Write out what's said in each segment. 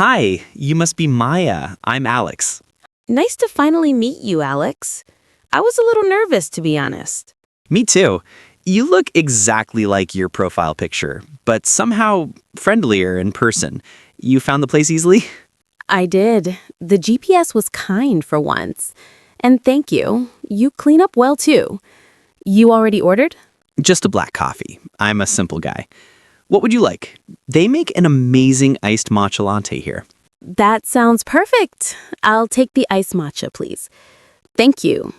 Hi, you must be Maya. I'm Alex. Nice to finally meet you, Alex. I was a little nervous, to be honest. Me too. You look exactly like your profile picture, but somehow friendlier in person. You found the place easily? I did. The GPS was kind for once. And thank you. You clean up well, too. You already ordered? Just a black coffee. I'm a simple guy. What would you like? They make an amazing iced matcha latte here. That sounds perfect. I'll take the iced matcha, please. Thank you.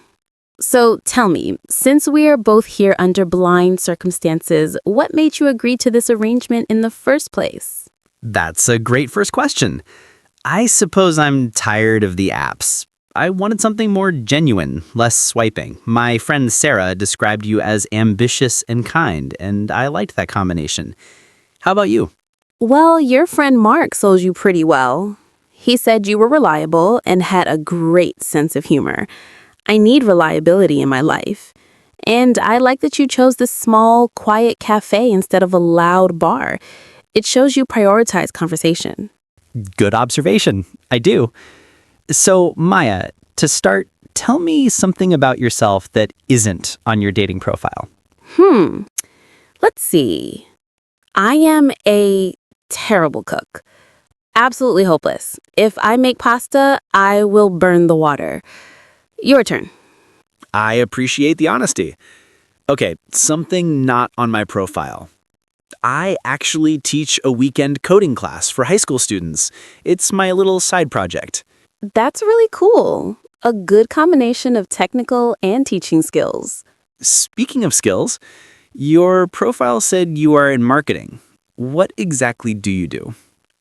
So tell me, since we are both here under blind circumstances, what made you agree to this arrangement in the first place? That's a great first question. I suppose I'm tired of the apps. I wanted something more genuine, less swiping. My friend Sarah described you as ambitious and kind, and I liked that combination. How about you? Well, your friend Mark sold you pretty well. He said you were reliable and had a great sense of humor. I need reliability in my life. And I like that you chose this small, quiet cafe instead of a loud bar. It shows you prioritize conversation. Good observation. I do. So, Maya, to start, tell me something about yourself that isn't on your dating profile. Let's see. I am a terrible cook. Absolutely hopeless. If I make pasta, I will burn the water. Your turn. I appreciate the honesty. Okay, something not on my profile. I actually teach a weekend coding class for high school students. It's my little side project. That's really cool. A good combination of technical and teaching skills. Speaking of skills, your profile said you are in marketing. What exactly do you do?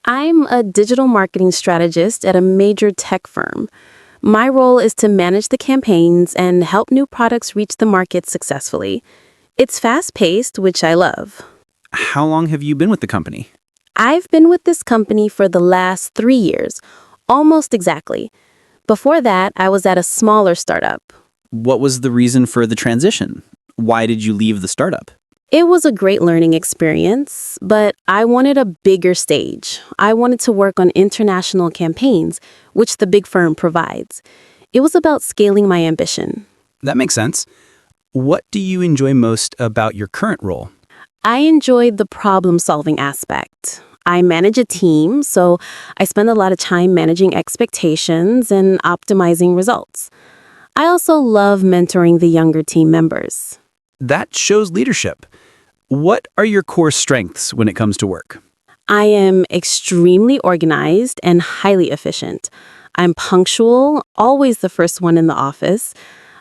I'm a digital marketing strategist at a major tech firm. My role is to manage the campaigns and help new products reach the market successfully. It's fast-paced, which I love. How long have you been with the company? I've been with this company for the last 3 years, almost exactly. Before that, I was at a smaller startup. What was the reason for the transition? Why did you leave the startup? It was a great learning experience, but I wanted a bigger stage. I wanted to work on international campaigns, which the big firm provides. It was about scaling my ambition. That makes sense. What do you enjoy most about your current role? I enjoyed the problem-solving aspect. I manage a team, so I spend a lot of time managing expectations and optimizing results. I also love mentoring the younger team members. That shows leadership. What are your core strengths when it comes to work? I am extremely organized and highly efficient. I'm punctual, always the first one in the office.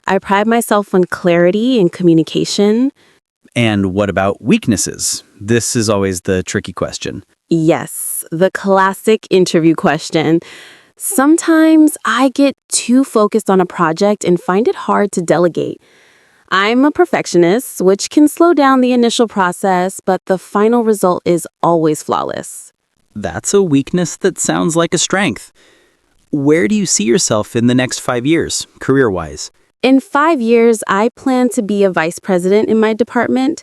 I pride myself on clarity and communication. And what about weaknesses? This is always the tricky question. Yes, the classic interview question. Sometimes I get too focused on a project and find it hard to delegate. I'm a perfectionist, which can slow down the initial process, but the final result is always flawless. That's a weakness that sounds like a strength. Where do you see yourself in the next 5 years, career-wise? In 5 years, I plan to be a vice president in my department.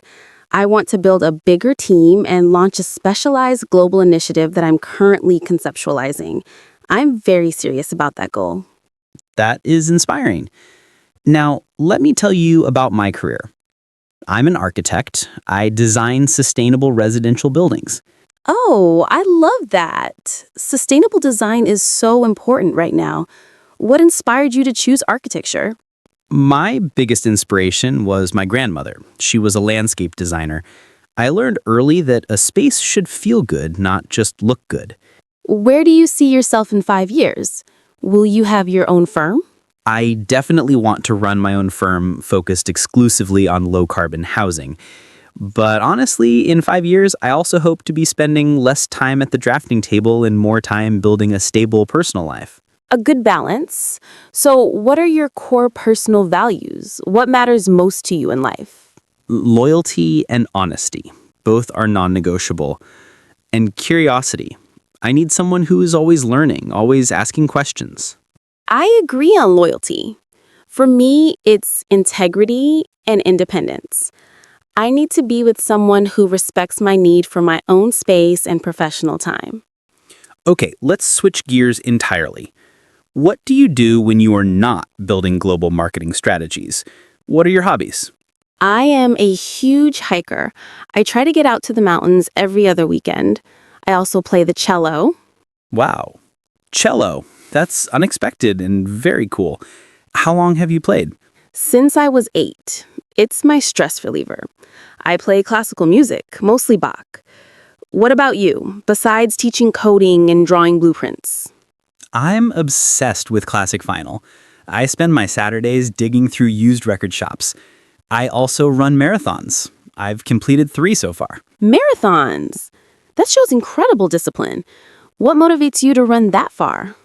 I want to build a bigger team and launch a specialized global initiative that I'm currently conceptualizing. I'm very serious about that goal. That is inspiring. Now, let me tell you about my career. I'm an architect. I design sustainable residential buildings. Oh, I love that. Sustainable design is so important right now. What inspired you to choose architecture? My biggest inspiration was my grandmother. She was a landscape designer. I learned early that a space should feel good, not just look good. Where do you see yourself in 5 years? Will you have your own firm? I definitely want to run my own firm focused exclusively on low-carbon housing. But honestly, in 5 years, I also hope to be spending less time at the drafting table and more time building a stable personal life. A good balance. So, what are your core personal values? What matters most to you in life? Loyalty and honesty. Both are non-negotiable. And curiosity. I need someone who is always learning, always asking questions. I agree on loyalty. For me, it's integrity and independence. I need to be with someone who respects my need for my own space and professional time. Okay, let's switch gears entirely. What do you do when you are not building global marketing strategies? What are your hobbies? I am a huge hiker. I try to get out to the mountains every other weekend. I also play the cello. Wow. Cello. That's unexpected and very cool. How long have you played? Since I was 8, it's my stress reliever. I play classical music, mostly Bach. What about you, besides teaching coding and drawing blueprints? I'm obsessed with classic vinyl. I spend my Saturdays digging through used record shops. I also run marathons. I've completed 3 so far. Marathons! That shows incredible discipline. What motivates you to run that far?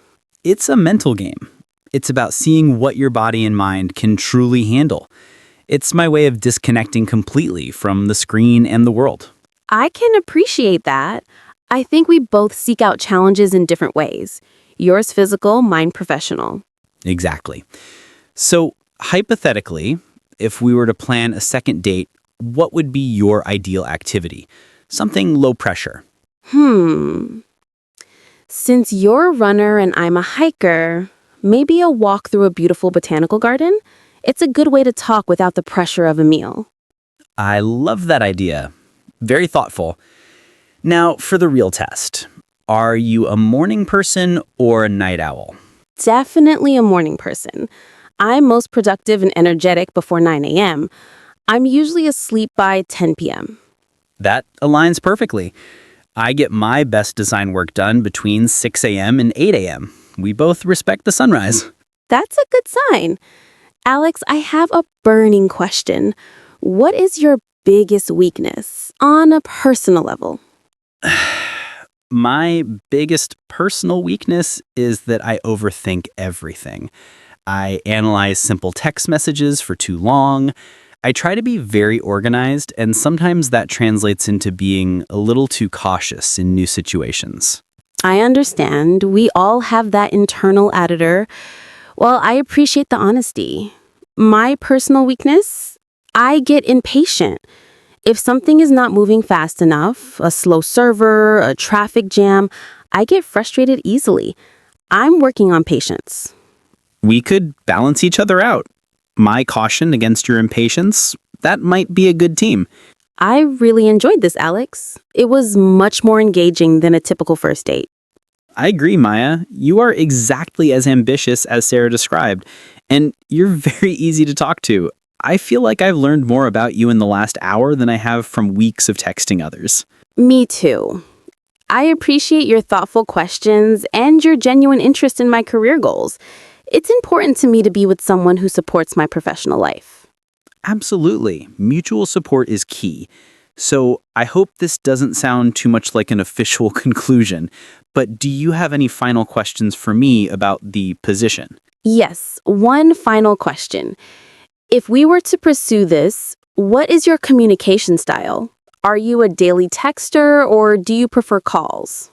It's a mental game. It's about seeing what your body and mind can truly handle. It's my way of disconnecting completely from the screen and the world. I can appreciate that. I think we both seek out challenges in different ways. Yours physical, mine professional. Exactly. So, hypothetically, if we were to plan a second date, what would be your ideal activity? Something low pressure. Since you're a runner and I'm a hiker, maybe a walk through a beautiful botanical garden? It's a good way to talk without the pressure of a meal. I love that idea. Very thoughtful. Now, for the real test. Are you a morning person or a night owl? Definitely a morning person. I'm most productive and energetic before 9 a.m. I'm usually asleep by 10 p.m. That aligns perfectly. I get my best design work done between 6 a.m. and 8 a.m. We both respect the sunrise. That's a good sign. Alex, I have a burning question. What is your biggest weakness on a personal level? My biggest personal weakness is that I overthink everything. I analyze simple text messages for too long. I try to be very organized, and sometimes that translates into being a little too cautious in new situations. I understand. We all have that internal editor. Well, I appreciate the honesty. My personal weakness? I get impatient. If something is not moving fast enough, a slow server, a traffic jam, I get frustrated easily. I'm working on patience. We could balance each other out. My caution against your impatience, that might be a good team. I really enjoyed this, Alex. It was much more engaging than a typical first date. I agree, Maya. You are exactly as ambitious as Sarah described, and you're very easy to talk to. I feel like I've learned more about you in the last hour than I have from weeks of texting others. Me too. I appreciate your thoughtful questions and your genuine interest in my career goals. It's important to me to be with someone who supports my professional life. Absolutely. Mutual support is key. So I hope this doesn't sound too much like an official conclusion, but do you have any final questions for me about the position? Yes, one final question. If we were to pursue this, what is your communication style? Are you a daily texter or do you prefer calls?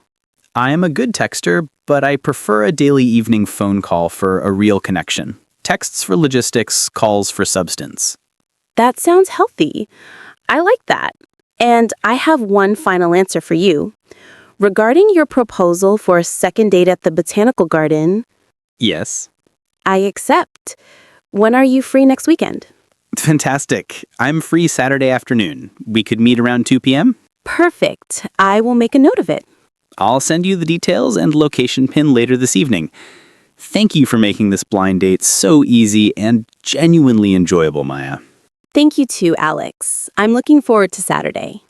I am a good texter, but I prefer a daily evening phone call for a real connection. Texts for logistics, calls for substance. That sounds healthy. I like that. And I have one final answer for you. Regarding your proposal for a second date at the botanical garden, Yes. I accept. When are you free next weekend? Fantastic. I'm free Saturday afternoon. We could meet around 2 p.m.? Perfect. I will make a note of it. I'll send you the details and location pin later this evening. Thank you for making this blind date so easy and genuinely enjoyable, Maya. Thank you too, Alex. I'm looking forward to Saturday.